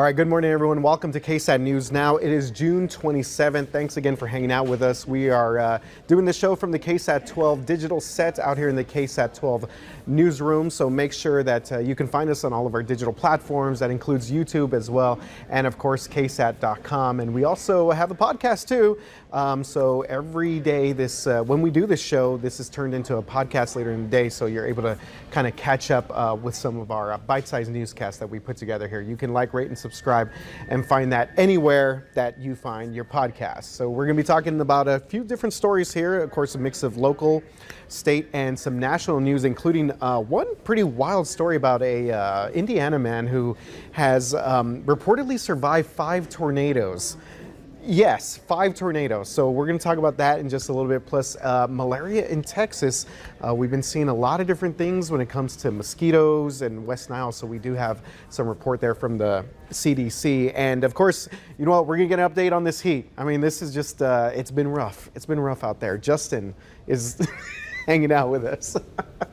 right, good morning, everyone. Welcome to KSAT News Now. It is June 27th. Thanks again for hanging out with us. We are doing the show from the KSAT 12 digital set out here in the KSAT 12 newsroom. So make sure that you can find us on all of our digital platforms. That includes YouTube as well, and of course KSAT.com. And we also have a podcast too. So every day, when we do this show, this is turned into a podcast later in the day. So you're able to kind of catch up with some of our bite-sized newscasts that we put together here. You can like, rate, and subscribe and find that anywhere that you find your podcast. So we're going to be talking about a few different stories here. Of course, a mix of local, state, and some national news, including one pretty wild story about a Indiana man who has reportedly survived 5 tornadoes. Yes, 5 tornadoes. So we're going to talk about that in just a little bit. Plus, malaria in Texas. We've been seeing a lot of different things when it comes to mosquitoes and West Nile. So we do have some report there from the CDC. And of course, you know what? We're going to get an update on this heat. I mean, this is just, it's been rough. It's been rough out there. Justin is hanging out with us.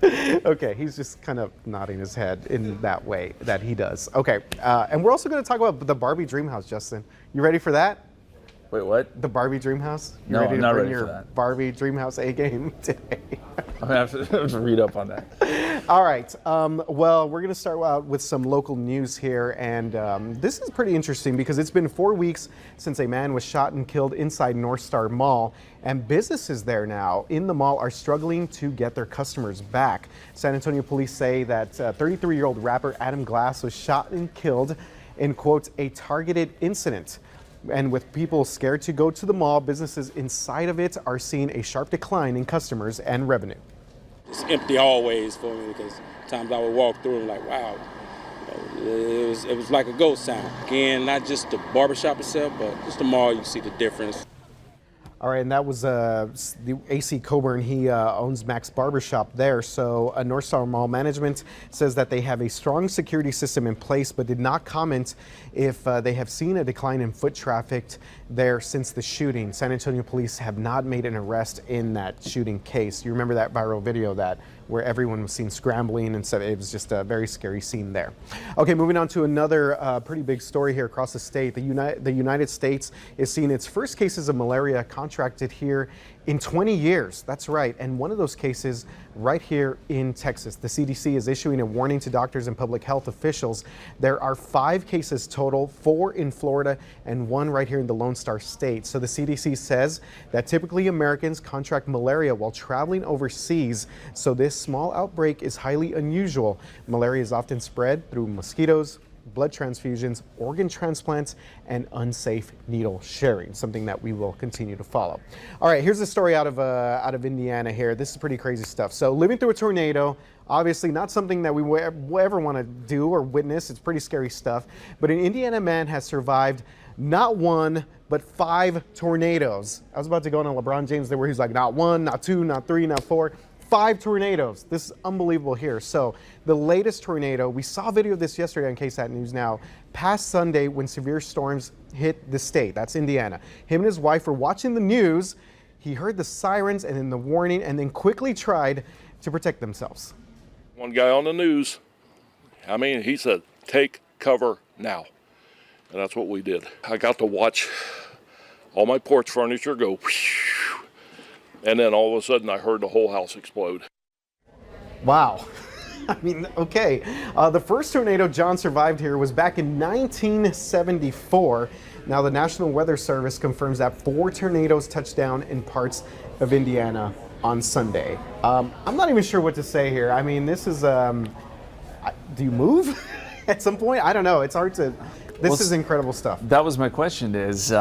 Okay, he's just kind of nodding his head in that way that he does. Okay, and we're also going to talk about the Barbie DreamHouse, Justin. You ready for that? Wait, what? The Barbie DreamHouse? You No, ready I'm to not bring ready your for that. Barbie DreamHouse A game today? I'm going to have to read up on that. All right. Well, we're going to start out with some local news here. And this is pretty interesting because it's been 4 weeks since a man was shot and killed inside North Star Mall. And businesses there now in the mall are struggling to get their customers back. San Antonio police say that 33-year-old rapper Adam Glass was shot and killed in, quote, a targeted incident. And with people scared to go to the mall, businesses inside of it are seeing a sharp decline in customers and revenue. It's empty hallways for me because times I would walk through and like, wow, it was like a ghost town. Again, not just the barbershop itself, but just the mall, you see the difference. All right, and that was the AC Coburn. He owns Max Barbershop there. So North Star Mall management says that they have a strong security system in place, but did not comment if they have seen a decline in foot traffic there since the shooting. San Antonio police have not made an arrest in that shooting case. You remember that viral video where everyone was seen scrambling, and so it was just a very scary scene there. Okay, moving on to another pretty big story here across the state. The United States is seeing its first cases of malaria contracted here in 20 years. That's right. And one of those cases right here in Texas. The CDC is issuing a warning to doctors and public health officials. There are 5 cases total, 4 in Florida and 1 right here in the Lone Star State. So the CDC says that typically Americans contract malaria while traveling overseas. So this small outbreak is highly unusual. Malaria is often spread through mosquitoes, blood transfusions, organ transplants, and unsafe needle sharing, something that we will continue to follow. All right, here's a story out of Indiana here. This is pretty crazy stuff. So living through a tornado, obviously not something that we ever want to do or witness. It's pretty scary stuff. But an Indiana man has survived not 1, but 5 tornadoes. I was about to go on a LeBron James there where he's like, not 1, not 2, not 3, not 4. 5 tornadoes. This is unbelievable here. So the latest tornado, we saw a video of this yesterday on KSAT News Now, past Sunday when severe storms hit the state. That's Indiana. Him and his wife were watching the news. He heard the sirens and then the warning and then quickly tried to protect themselves. One guy on the news, he said, take cover now. And that's what we did. I got to watch all my porch furniture go whoosh. And then all of a sudden I heard the whole house explode. Wow. Okay. The first tornado John survived here was back in 1974. Now the National Weather Service confirms that 4 tornadoes touched down in parts of Indiana on Sunday. I'm not even sure what to say here. This is, do you move at some point? I don't know. It's hard to, this is incredible stuff. That was my question is,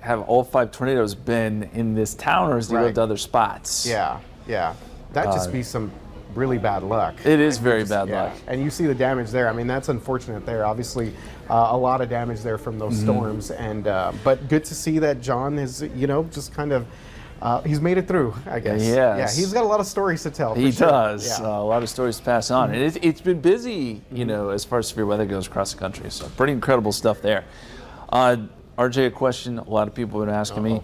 have all 5 tornadoes been in this town or has they lived other spots? Yeah. That'd just be some really bad luck. It is very bad luck. And you see the damage there. That's unfortunate there. Obviously, a lot of damage there from those storms. And but good to see that John is, just kind of, he's made it through, I guess. Yes. Yeah, he's got a lot of stories to tell. He sure. does. Yeah. A lot of stories to pass on. And it's been busy, as far as severe weather goes across the country. So pretty incredible stuff there. RJ, a question a lot of people have been asking me.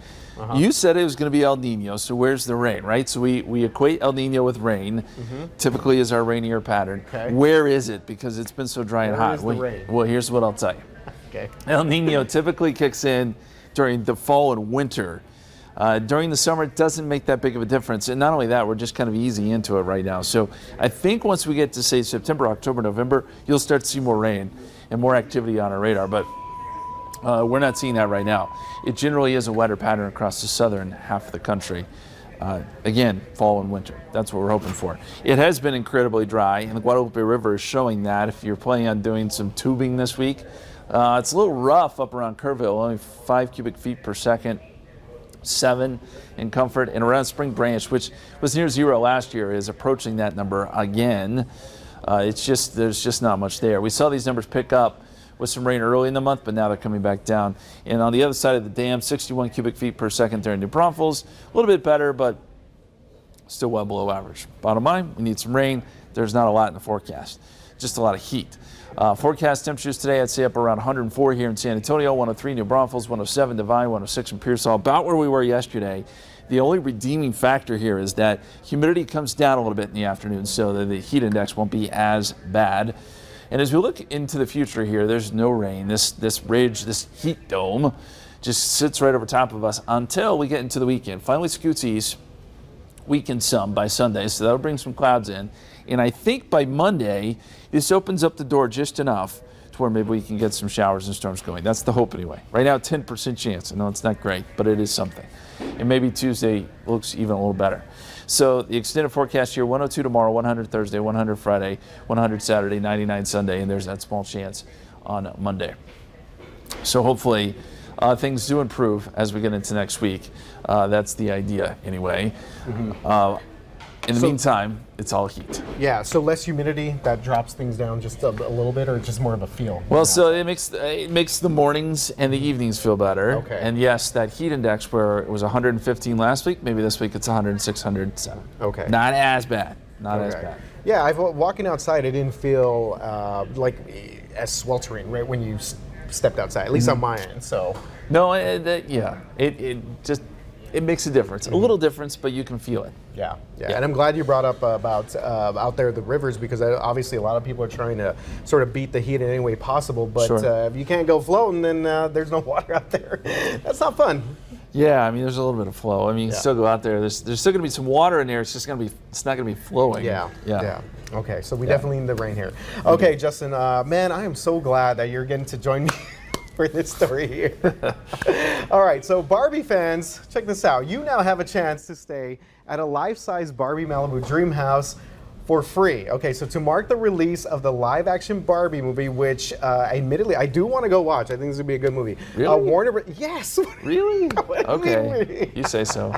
You said it was going to be El Nino, so where's the rain, right? So we equate El Nino with rain, typically is our rainier pattern. Okay. Where is it? Because it's been so dry and hot. Where is the rain? Well, here's what I'll tell you. Okay. El Nino typically kicks in during the fall and winter. During the summer, it doesn't make that big of a difference. And not only that, we're just kind of easy into it right now. So I think once we get to, say, September, October, November, you'll start to see more rain and more activity on our radar. But we're not seeing that right now. It generally is a wetter pattern across the southern half of the country. Again, fall and winter. That's what we're hoping for. It has been incredibly dry, and the Guadalupe River is showing that. If you're planning on doing some tubing this week, it's a little rough up around Kerrville, only 5 cubic feet per second. 7 in Comfort, and around Spring Branch, which was near 0 last year, is approaching that number again. There's just not much there. We saw these numbers pick up with some rain early in the month, but now they're coming back down. And on the other side of the dam, 61 cubic feet per second there in New Braunfels. A little bit better, but still well below average. Bottom line, we need some rain. There's not a lot in the forecast, just a lot of heat. Forecast temperatures today, I'd say up around 104 here in San Antonio, 103 New Braunfels, 107 Devine, 106 in Pearsall, about where we were yesterday. The only redeeming factor here is that humidity comes down a little bit in the afternoon, so that the heat index won't be as bad. And as we look into the future here, there's no rain. This ridge, this heat dome, just sits right over top of us until we get into the weekend. Finally scoots east, weaken some by Sunday, so that'll bring some clouds in. And I think by Monday, this opens up the door just enough to where maybe we can get some showers and storms going. That's the hope anyway. Right now, 10% chance. I know it's not great, but it is something. And maybe Tuesday looks even a little better. So the extended forecast here, 102 tomorrow, 100 Thursday, 100 Friday, 100 Saturday, 99 Sunday, and there's that small chance on Monday. So hopefully things do improve as we get into next week. That's the idea anyway. Mm-hmm. In the meantime, it's all heat. Yeah, so less humidity, that drops things down just a little bit, or just more of a feel? Well, so it makes the mornings and the evenings feel better. Okay. And yes, that heat index where it was 1115 last week, maybe this week it's 106, 107. Okay. Not as bad. Not as bad. Yeah, walking outside, I didn't feel like as sweltering right when you stepped outside, at least on my end. So. No, it makes a difference. A little difference, but you can feel it. Yeah. And I'm glad you brought up about out there the rivers, because obviously a lot of people are trying to sort of beat the heat in any way possible. But if you can't go floating, then there's no water out there. That's not fun. Yeah, I mean, there's a little bit of flow. I mean, you can still go out there. There's still going to be some water in there. It's not going to be flowing. Yeah. Okay, so we definitely need the rain here. Okay, Justin, man, I am so glad that you're getting to join me for this story here. All right, so Barbie fans, check this out. You now have a chance to stay at a life-size Barbie Malibu DreamHouse for free. Okay, so to mark the release of the live-action Barbie movie, which admittedly I do want to go watch. I think this would be a good movie. Really? Yes. Really? Okay, you say so.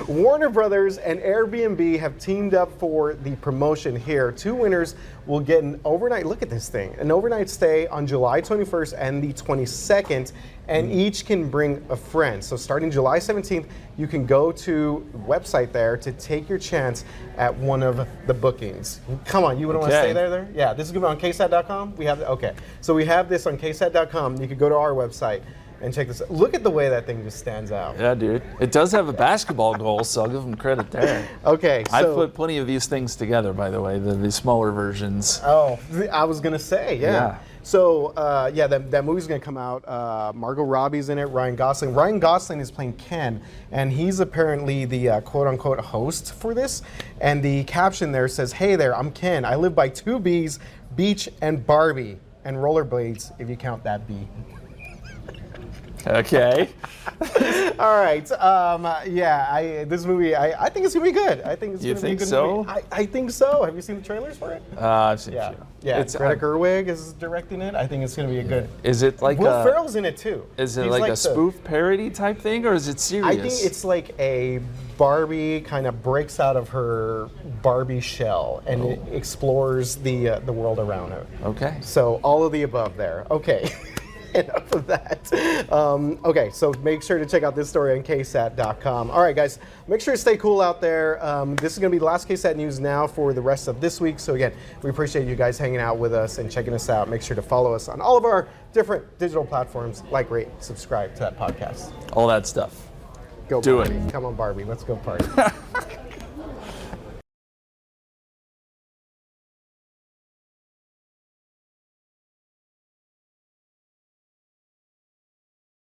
Warner Brothers and Airbnb have teamed up for the promotion here. 2 winners will get an overnight, look at this thing, an overnight stay on July 21st and the 22nd, and each can bring a friend. So starting July 17th, you can go to the website there to take your chance at one of the bookings. Come on, you wouldn't want to stay there? Yeah, this is going to be on KSAT.com? So we have this on KSAT.com. You could go to our website and check this out. Look at the way that thing just stands out. Yeah, dude. It does have a basketball goal, so I'll give them credit there. Okay, so I put plenty of these things together, by the way, the smaller versions. Oh, I was going to say, yeah. So, that movie's going to come out. Margot Robbie's in it, Ryan Gosling. Ryan Gosling is playing Ken, and he's apparently the quote-unquote host for this. And the caption there says, "Hey there, I'm Ken. I live by 2 B's, beach and Barbie, and rollerblades, if you count that B." Okay. All right. This movie, I think it's gonna be good. I think it's gonna be a good movie. I think so. Have you seen the trailers for it? I've seen a few. Yeah. Greta Gerwig is directing it. I think it's gonna be a good. Is it like Will Ferrell's in it too? Is it like a spoof parody type thing, or is it serious? I think it's like a Barbie kind of breaks out of her Barbie shell and it explores the world around her. Okay. So all of the above there. Okay. Enough of that. Okay, so make sure to check out this story on KSAT.com. All right, guys, make sure to stay cool out there. This is going to be the last KSAT News Now for the rest of this week. So again, we appreciate you guys hanging out with us and checking us out. Make sure to follow us on all of our different digital platforms. Like, rate, subscribe to that podcast. All that stuff. Go Do Barbie. it. Come on, Barbie. Let's go party.